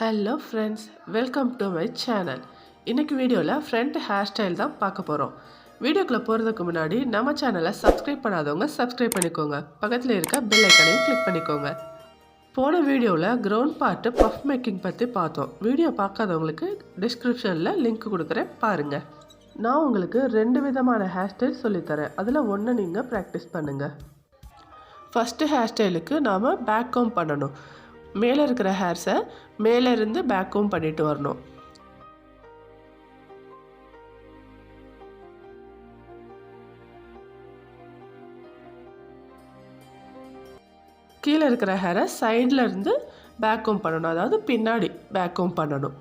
Hello friends, welcome to my channel. இன்றைக்கி வீடியோவில் front hair style தான் பார்க்க போகிறோம். வீடியோக்குள்ளே போகிறதுக்கு முன்னாடி நம்ம சேனலை சப்ஸ்கிரைப் பண்ணாதவங்க சப்ஸ்கிரைப் பண்ணிக்கோங்க. பக்கத்தில் இருக்க பெல் ஐக்கனையும் கிளிக் பண்ணிக்கோங்க. போன வீடியோவில் கிரவுண்ட் பார்ட்டு பஃப் மேக்கிங் பற்றி பார்த்தோம். வீடியோ பார்க்காதவங்களுக்கு டிஸ்கிரிப்ஷனில் லிங்க் கொடுக்குறேன், பாருங்கள். நான் உங்களுக்கு 2 விதமான ஹேர் ஸ்டைல் சொல்லித்தரேன். அதில் ஒன்று நீங்கள் ப்ராக்டிஸ் பண்ணுங்கள். ஃபஸ்ட்டு ஹேர் ஸ்டைலுக்கு நாம் பேக் கோம் பண்ணணும். மேலே இருக்கிற ஹேர்ஸை மேலே இருந்து பேக் கோம் பண்ணிட்டு வரணும். கீழே இருக்கிற ஹேரை சைடில் இருந்து பேக் கோம் பண்ணணும், அதாவது பின்னாடி பேக் கோம் பண்ணணும்.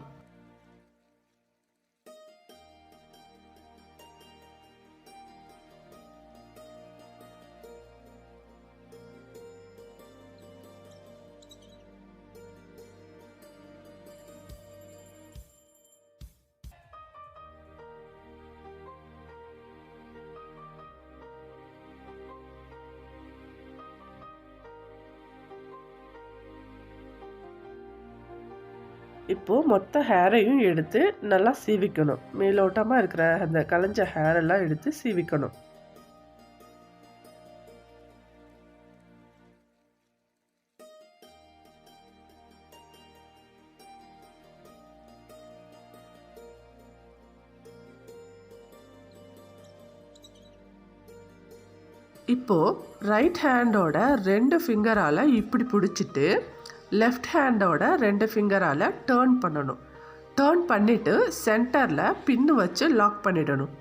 இப்போது மொத்த ஹேரையும் எடுத்து நல்லா சீவிக்கணும். மேலோட்டமாக இருக்கிற அந்த கலைஞ்ச ஹேரெல்லாம் எடுத்து சீவிக்கணும். இப்போது ரைட் ஹேண்டோட 2 ஃபிங்கரால் இப்படி பிடிச்சிட்டு லெஃப்ட் ஹேண்டோட 2 ஃபிங்கரால் டேர்ன் பண்ணணும். டேர்ன் பண்ணிவிட்டு சென்டரில் பின்னு வச்சு லாக் பண்ணிடணும்.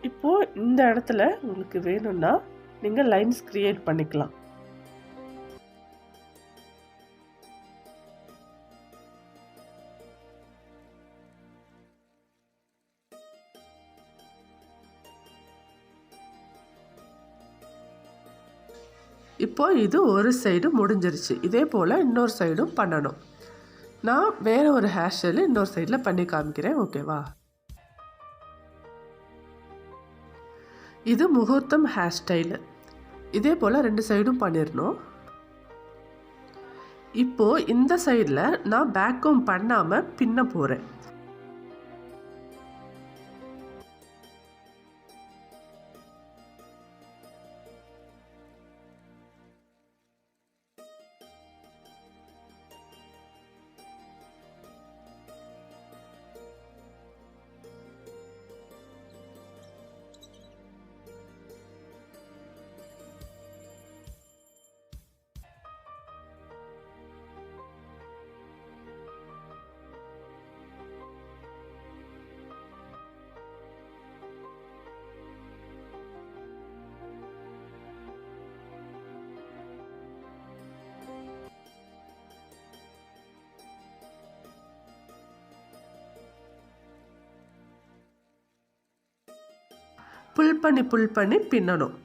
இப்போது இந்த இடத்துல உங்களுக்கு வேணும்னா நீங்கள் லைன்ஸ் க்ரியேட் பண்ணிக்கலாம். இப்போது இது ஒரு சைடு முடிஞ்சிருச்சு. இதே போல் இன்னொரு சைடும் பண்ணணும். நான் வேறு ஒரு ஹேர் ஸ்டைலு இன்னொரு சைடில் பண்ணி காமிக்கிறேன், ஓகேவா? இது முகூர்த்தம் ஹேர் ஸ்டைலு. இதே போல் 2 சைடும் பண்ணிடணும். இப்போது இந்த சைடில் நான் பேக் கோம் பண்ணாமல் பின்ன போகிறேன். புல் பண்ணி பின்னணும்.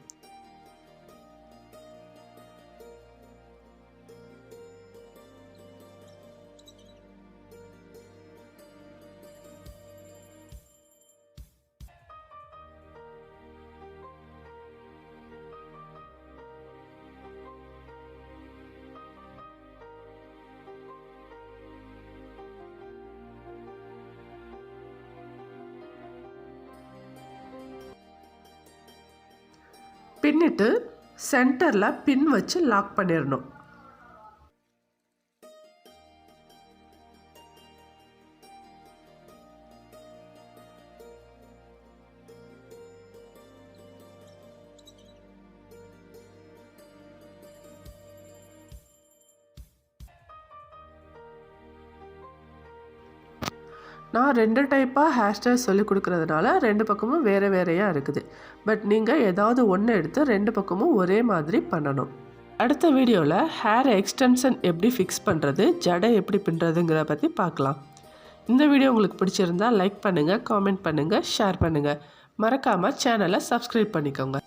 பின்னிட்டு சென்டரில் பின் வச்சு லாக் பண்ணிடணும். நான் 2 டைப்பாக ஹேர் ஸ்டைல் சொல்லிக் கொடுக்குறதுனால 2 பக்கமும் வேறு வேறையாக இருக்குது. பட் நீங்கள் ஏதாவது ஒன்று எடுத்து 2 பக்கமும் ஒரே மாதிரி பண்ணணும். அடுத்த வீடியோவில் ஹேர் எக்ஸ்டென்ஷன் எப்படி ஃபிக்ஸ் பண்ணுறது, ஜடை எப்படி பின்னுறதுங்கிறத பற்றி பார்க்கலாம். இந்த வீடியோ உங்களுக்கு பிடிச்சிருந்தா லைக் பண்ணுங்கள், காமெண்ட் பண்ணுங்கள், ஷேர் பண்ணுங்கள். மறக்காமல் சேனலை சப்ஸ்கிரைப் பண்ணிக்கோங்க.